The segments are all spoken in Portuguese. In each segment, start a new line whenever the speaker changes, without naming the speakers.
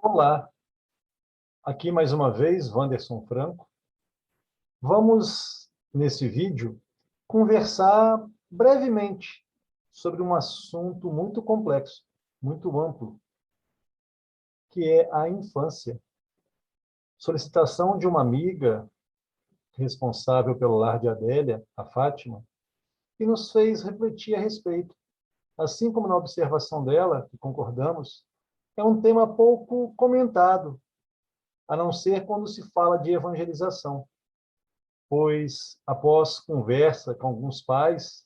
Olá, aqui mais uma vez, Wanderson Franco. Vamos, nesse vídeo, conversar brevemente sobre um assunto muito complexo, muito amplo, que é a infância. Solicitação de uma amiga responsável pelo lar de Adélia, a Fátima, que nos fez refletir a respeito. Assim como na observação dela, que concordamos, é um tema pouco comentado, a não ser quando se fala de evangelização. Pois, após conversa com alguns pais,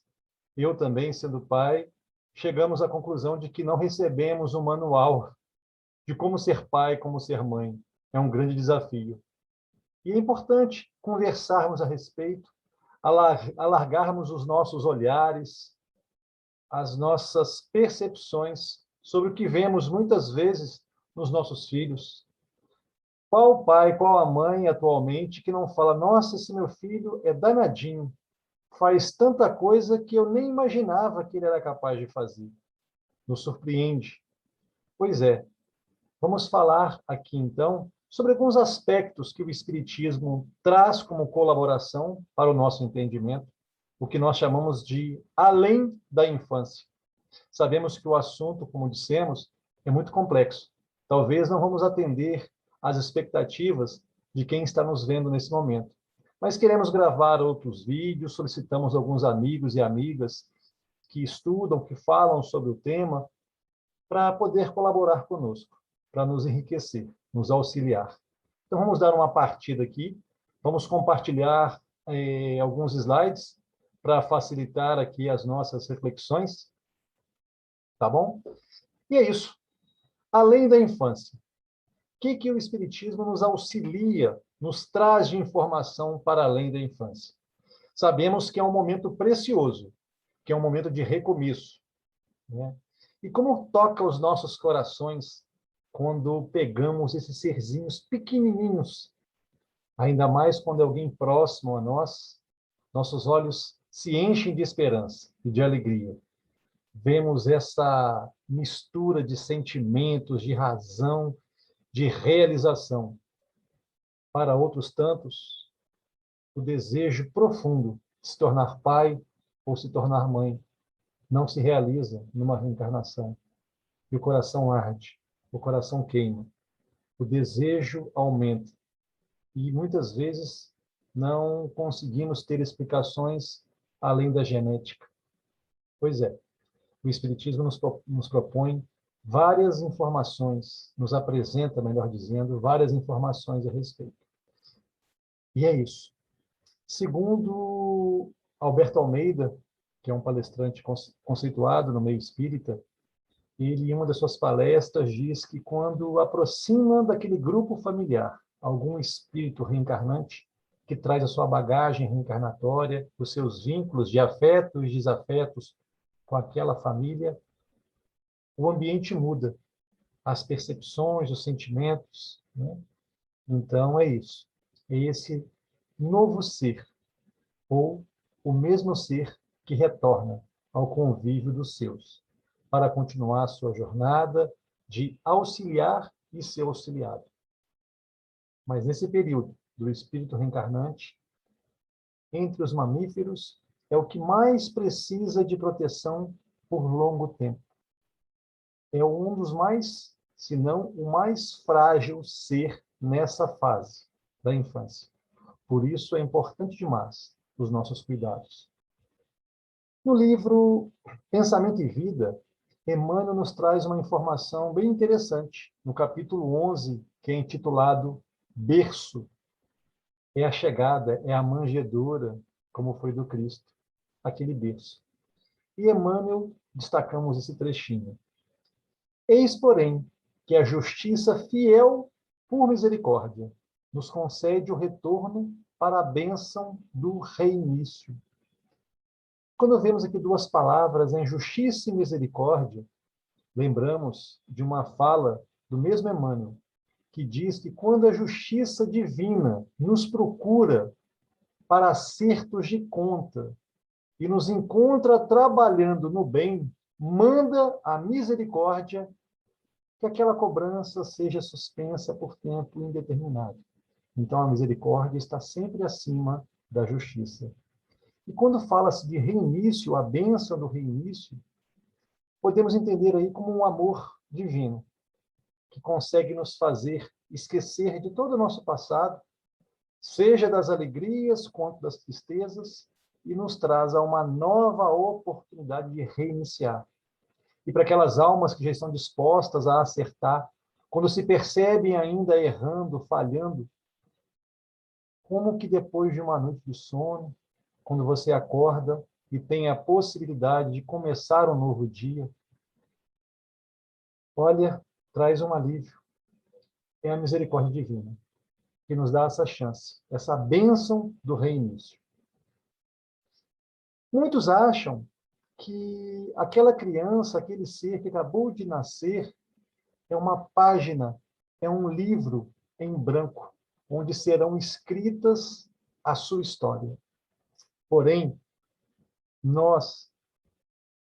eu também, sendo pai, chegamos à conclusão de que não recebemos um manual de como ser pai, como ser mãe. É um grande desafio. E é importante conversarmos a respeito, alargarmos os nossos olhares, as nossas percepções sobre o que vemos muitas vezes nos nossos filhos. Qual o pai, qual a mãe atualmente que não fala: nossa, esse meu filho é danadinho, faz tanta coisa que eu nem imaginava que ele era capaz de fazer. Nos surpreende. Pois é, vamos falar aqui então sobre alguns aspectos que o Espiritismo traz como colaboração para o nosso entendimento, o que nós chamamos de além da infância. Sabemos que o assunto, como dissemos, é muito complexo. Talvez não vamos atender às expectativas de quem está nos vendo nesse momento. Mas queremos gravar outros vídeos, solicitamos alguns amigos e amigas que estudam, que falam sobre o tema, para poder colaborar conosco, para nos enriquecer, nos auxiliar. Então, vamos dar uma partida aqui, vamos compartilhar alguns slides para facilitar aqui as nossas reflexões, tá bom? E é isso. Além da infância, o que o Espiritismo nos auxilia, nos traz de informação para além da infância? Sabemos que é um momento precioso, que é um momento de recomeço, né? E como toca os nossos corações quando pegamos esses serzinhos pequenininhos, ainda mais quando é alguém próximo a nós, nossos olhos se enchem de esperança e de alegria. Vemos essa mistura de sentimentos, de razão, de realização. Para outros tantos, o desejo profundo de se tornar pai ou se tornar mãe não se realiza numa reencarnação. E o coração arde, o coração queima, o desejo aumenta. E muitas vezes não conseguimos ter explicações além da genética. Pois é, o Espiritismo nos propõe várias informações, nos apresenta, melhor dizendo, várias informações a respeito. E é isso. Segundo Alberto Almeida, que é um palestrante conceituado no meio espírita, ele, em uma das suas palestras, diz que quando aproxima daquele grupo familiar algum espírito reencarnante, que traz a sua bagagem reencarnatória, os seus vínculos de afetos e desafetos com aquela família, o ambiente muda, as percepções, os sentimentos, né? Então, é isso. É esse novo ser, ou o mesmo ser que retorna ao convívio dos seus, para continuar a sua jornada de auxiliar e ser auxiliado. Mas nesse período do espírito reencarnante, entre os mamíferos, é o que mais precisa de proteção por longo tempo. É um dos mais, se não o mais frágil ser nessa fase da infância. Por isso é importante demais os nossos cuidados. No livro Pensamento e Vida, Emmanuel nos traz uma informação bem interessante. No capítulo 11, que é intitulado Berço, é a chegada, é a manjedoura, como foi do Cristo, aquele berço. E Emmanuel, destacamos esse trechinho. Eis, porém, que a justiça fiel por misericórdia nos concede o retorno para a bênção do reinício. Quando vemos aqui duas palavras, em justiça e misericórdia, lembramos de uma fala do mesmo Emmanuel, que diz que quando a justiça divina nos procura para acertos de conta e nos encontra trabalhando no bem, manda a misericórdia que aquela cobrança seja suspensa por tempo indeterminado. Então, a misericórdia está sempre acima da justiça. E quando fala-se de reinício, a bênção do reinício, podemos entender aí como um amor divino, que consegue nos fazer esquecer de todo o nosso passado, seja das alegrias quanto das tristezas, e nos traz a uma nova oportunidade de reiniciar. E para aquelas almas que já estão dispostas a acertar, quando se percebem ainda errando, falhando, como que depois de uma noite de sono, quando você acorda e tem a possibilidade de começar um novo dia, olha, traz um alívio. É a misericórdia divina que nos dá essa chance, essa bênção do reinício. Muitos acham que aquela criança, aquele ser que acabou de nascer, é uma página, é um livro em branco, onde serão escritas a sua história. Porém, nós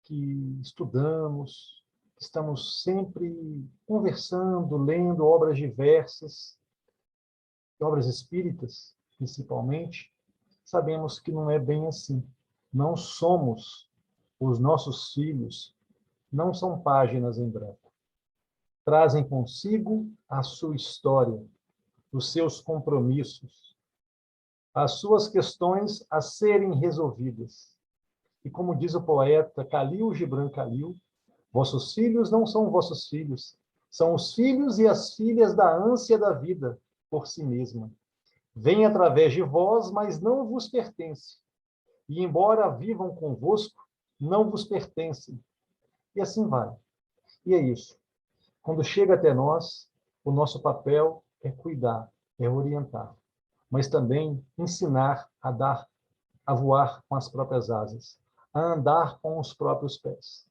que estudamos, estamos sempre conversando, lendo obras diversas, obras espíritas, principalmente, sabemos que não é bem assim. Não somos os nossos filhos, não são páginas em branco. Trazem consigo a sua história, os seus compromissos, as suas questões a serem resolvidas. E como diz o poeta Khalil Gibran Khalil, vossos filhos não são vossos filhos, são os filhos e as filhas da ânsia da vida por si mesma. Vêm através de vós, mas não vos pertence. E embora vivam convosco, não vos pertencem. E assim vai. E é isso. Quando chega até nós, o nosso papel é cuidar, é orientar, mas também ensinar a dar, a voar com as próprias asas, a andar com os próprios pés,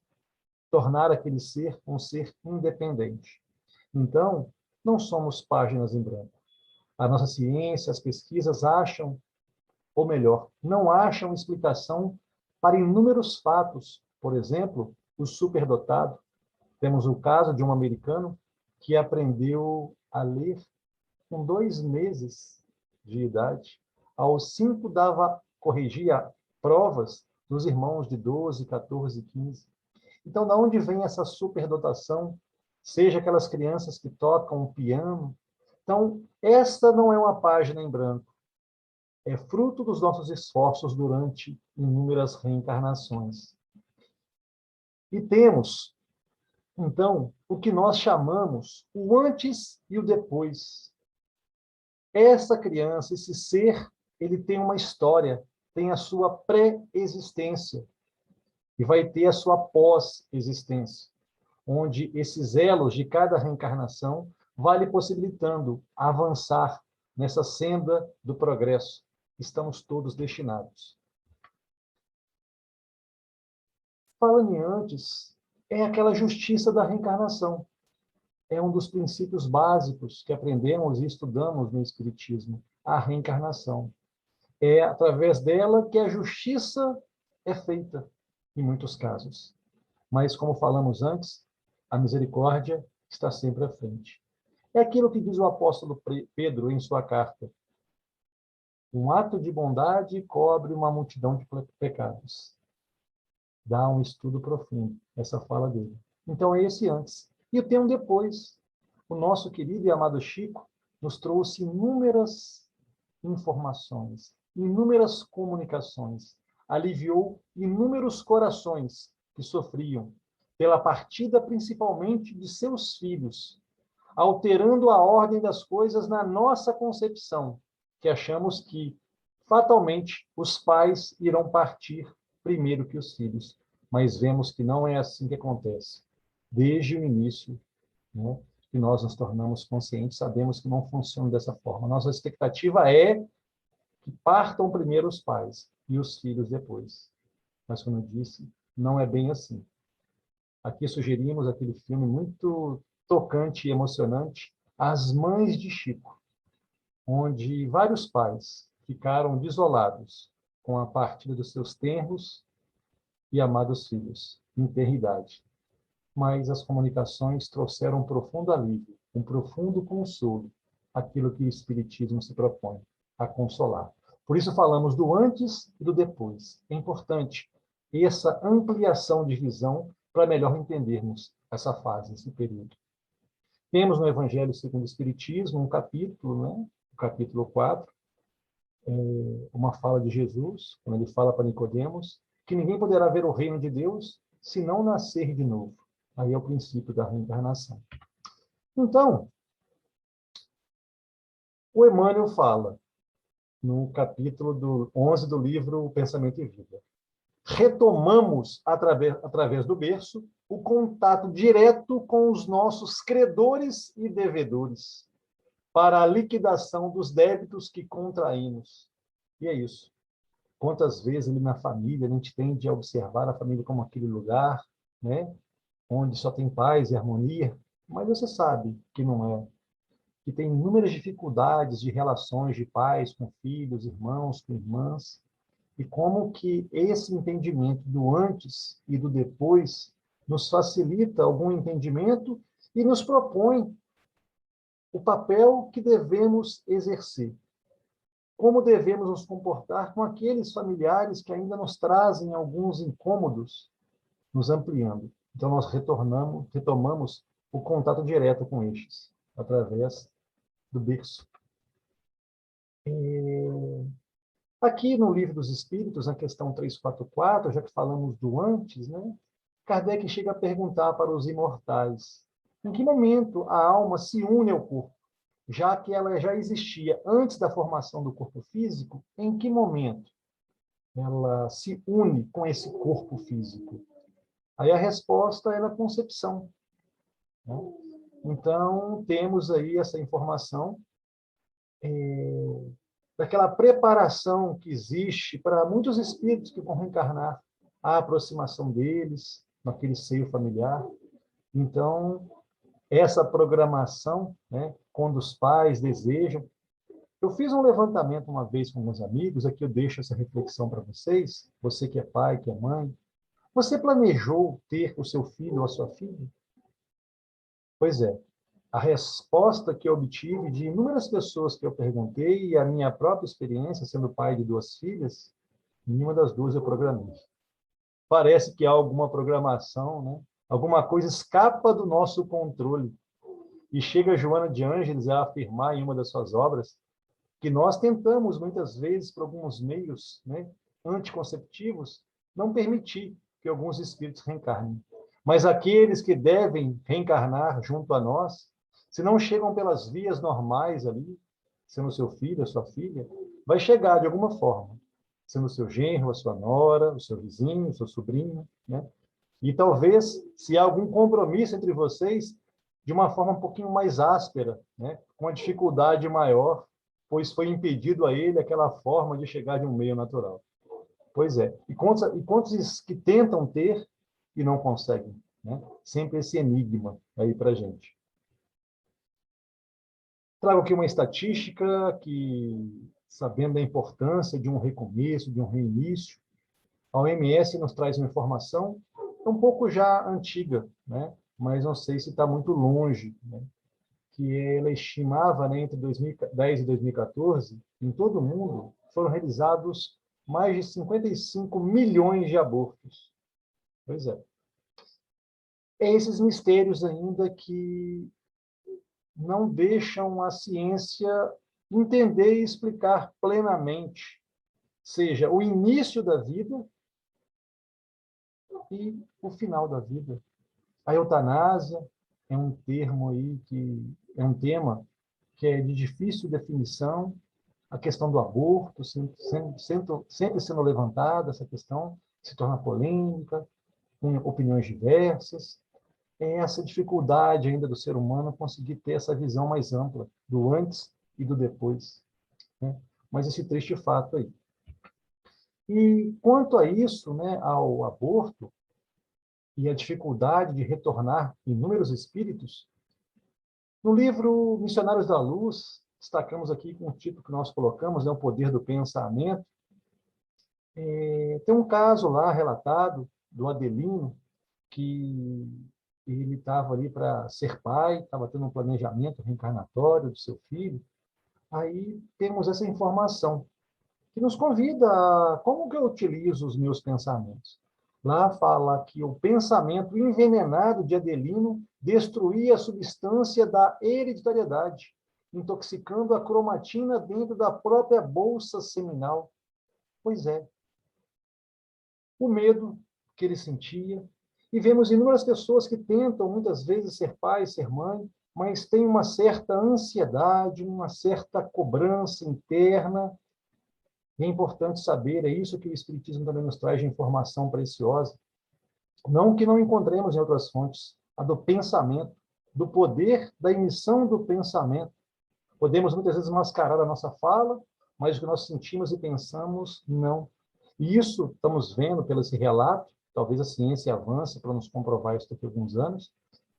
tornar aquele ser um ser independente. Então, não somos páginas em branco. A nossa ciência, as pesquisas acham, ou melhor, não acham explicação para inúmeros fatos. Por exemplo, o superdotado. Temos o caso de um americano que aprendeu a ler com 2 meses de idade. Aos 5, corrigia provas dos irmãos de 12, 14, 15. Então, de onde vem essa superdotação? Seja aquelas crianças que tocam o piano. Então, esta não é uma página em branco. É fruto dos nossos esforços durante inúmeras reencarnações. E temos, então, o que nós chamamos o antes e o depois. Essa criança, esse ser, ele tem uma história, tem a sua pré-existência e vai ter a sua pós-existência, onde esses elos de cada reencarnação vai lhe possibilitando avançar nessa senda do progresso. Estamos todos destinados. Falando em antes, é aquela justiça da reencarnação. É um dos princípios básicos que aprendemos e estudamos no Espiritismo, a reencarnação. É através dela que a justiça é feita, em muitos casos. Mas, como falamos antes, a misericórdia está sempre à frente. É aquilo que diz o apóstolo Pedro em sua carta. Um ato de bondade cobre uma multidão de pecados. Dá um estudo profundo, essa fala dele. Então, é esse antes. E tem um depois. O nosso querido e amado Chico nos trouxe inúmeras informações, inúmeras comunicações, aliviou inúmeros corações que sofriam pela partida principalmente de seus filhos, alterando a ordem das coisas na nossa concepção, que achamos que fatalmente os pais irão partir primeiro que os filhos, mas vemos que não é assim que acontece. Desde o início, né, que nós nos tornamos conscientes, sabemos que não funciona dessa forma. Nossa expectativa é que partam primeiro os pais e os filhos depois. Mas, como eu disse, não é bem assim. Aqui sugerimos aquele filme muito tocante e emocionante, As Mães de Chico, onde vários pais ficaram desolados com a partida dos seus tenros e amados filhos, em tenra idade. mas as comunicações trouxeram um profundo alívio, um profundo consolo, aquilo que o Espiritismo se propõe a consolar. Por isso falamos do antes e do depois. É importante essa ampliação de visão para melhor entendermos essa fase, esse período. Temos no Evangelho segundo o Espiritismo um capítulo, né? O capítulo 4, uma fala de Jesus, quando ele fala para Nicodemos, que ninguém poderá ver o reino de Deus se não nascer de novo. Aí é o princípio da reencarnação. Então, o Emmanuel fala, no capítulo 11 do livro O Pensamento e Vida. Retomamos, através do berço, o contato direto com os nossos credores e devedores, para a liquidação dos débitos que contraímos. E é isso. Quantas vezes ali na família a gente tende a observar a família como aquele lugar, né, onde só tem paz e harmonia, mas você sabe que não é. Que tem inúmeras dificuldades de relações de pais com filhos, irmãos com irmãs, e como que esse entendimento do antes e do depois nos facilita algum entendimento e nos propõe o papel que devemos exercer. Como devemos nos comportar com aqueles familiares que ainda nos trazem alguns incômodos, nos ampliando. Então, nós retomamos o contato direto com estes, através do berço. Aqui no Livro dos Espíritos, na questão 344, já que falamos do antes, né, Kardec chega a perguntar para os imortais, em que momento a alma se une ao corpo? Já que ela já existia antes da formação do corpo físico, em que momento ela se une com esse corpo físico? Aí a resposta é na concepção, né? Então, temos aí essa informação daquela preparação que existe para muitos espíritos que vão reencarnar, a aproximação deles naquele seio familiar. Então, essa programação, né, quando os pais desejam. Eu fiz um levantamento uma vez com meus amigos, aqui eu deixo essa reflexão para vocês, você que é pai, que é mãe. Você planejou ter o seu filho ou a sua filha? Pois é. A resposta que eu obtive de inúmeras pessoas que eu perguntei e a minha própria experiência, sendo pai de duas filhas, nenhuma das duas eu programei. Parece que há alguma programação, né? Alguma coisa escapa do nosso controle. E chega Joana de Ângeles a afirmar em uma das suas obras que nós tentamos, muitas vezes, por alguns meios, né, anticonceptivos, não permitir que alguns espíritos reencarnem. Mas aqueles que devem reencarnar junto a nós, se não chegam pelas vias normais ali, sendo seu filho, a sua filha, vai chegar de alguma forma, sendo seu genro, a sua nora, o seu vizinho, o seu sobrinho, né? E talvez, se há algum compromisso entre vocês, de uma forma um pouquinho mais áspera, né? Com uma dificuldade maior, pois foi impedido a ele aquela forma de chegar de um meio natural. Pois é. E quantos que tentam ter e não conseguem, né? Sempre esse enigma aí para a gente. Trago aqui uma estatística que, sabendo da importância de um recomeço, de um reinício, a OMS nos traz uma informação um pouco já antiga, né? Mas não sei se está muito longe, né? Que ela estimava, né, entre 2010 e 2014, em todo o mundo, foram realizados mais de 55 milhões de abortos. Pois é. É esses mistérios ainda que não deixam a ciência entender e explicar plenamente, seja o início da vida e o final da vida. A eutanásia é um termo aí que é um tema que é de difícil definição. A questão do aborto sempre sendo levantada, essa questão se torna polêmica, com opiniões diversas. É essa dificuldade ainda do ser humano conseguir ter essa visão mais ampla do antes e do depois, né? Mas esse triste fato aí. E quanto a isso, né, ao aborto e a dificuldade de retornar inúmeros espíritos, no livro Missionários da Luz, destacamos aqui com o título que nós colocamos, né, O Poder do Pensamento. Tem um caso lá relatado do Adelino, que ele estava ali para ser pai, estava tendo um planejamento reencarnatório do seu filho. Aí temos essa informação que nos convida a como que eu utilizo os meus pensamentos. Lá fala que o pensamento envenenado de Adelino destruía a substância da hereditariedade, intoxicando a cromatina dentro da própria bolsa seminal. Pois é, o medo que ele sentia, e vemos inúmeras pessoas que tentam muitas vezes ser pai, ser mãe, mas tem uma certa ansiedade, uma certa cobrança interna. E é importante saber, é isso que o Espiritismo também nos traz de informação preciosa, não que não encontremos em outras fontes, a do pensamento, do poder da emissão do pensamento. Podemos muitas vezes mascarar a nossa fala, mas o que nós sentimos e pensamos, não. E isso estamos vendo pelo esse relato, talvez a ciência avance para nos comprovar isso daqui a alguns anos,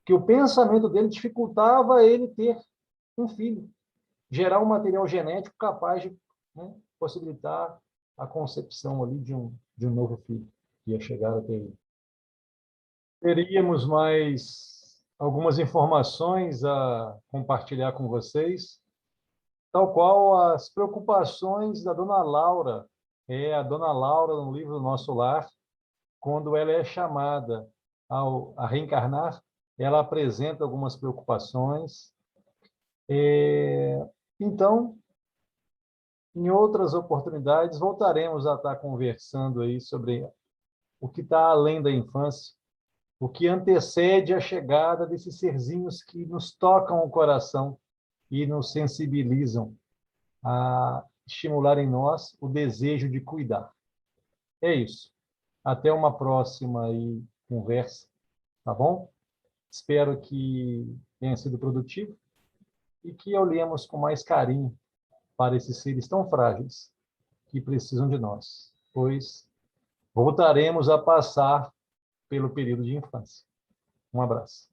que o pensamento dele dificultava ele ter um filho, gerar um material genético capaz de, né, possibilitar a concepção ali de um novo filho que ia chegar até ele. Teríamos mais algumas informações a compartilhar com vocês, tal qual as preocupações da dona Laura. É a dona Laura, no livro Nosso Lar, quando ela é chamada a reencarnar, ela apresenta algumas preocupações. Então, em outras oportunidades, voltaremos a estar conversando aí sobre o que está além da infância, o que antecede a chegada desses serzinhos que nos tocam o coração e nos sensibilizam a estimular em nós o desejo de cuidar. É isso. Até uma próxima aí, conversa, tá bom? Espero que tenha sido produtivo e que olhemos com mais carinho para esses seres tão frágeis que precisam de nós, pois voltaremos a passar pelo período de infância. Um abraço.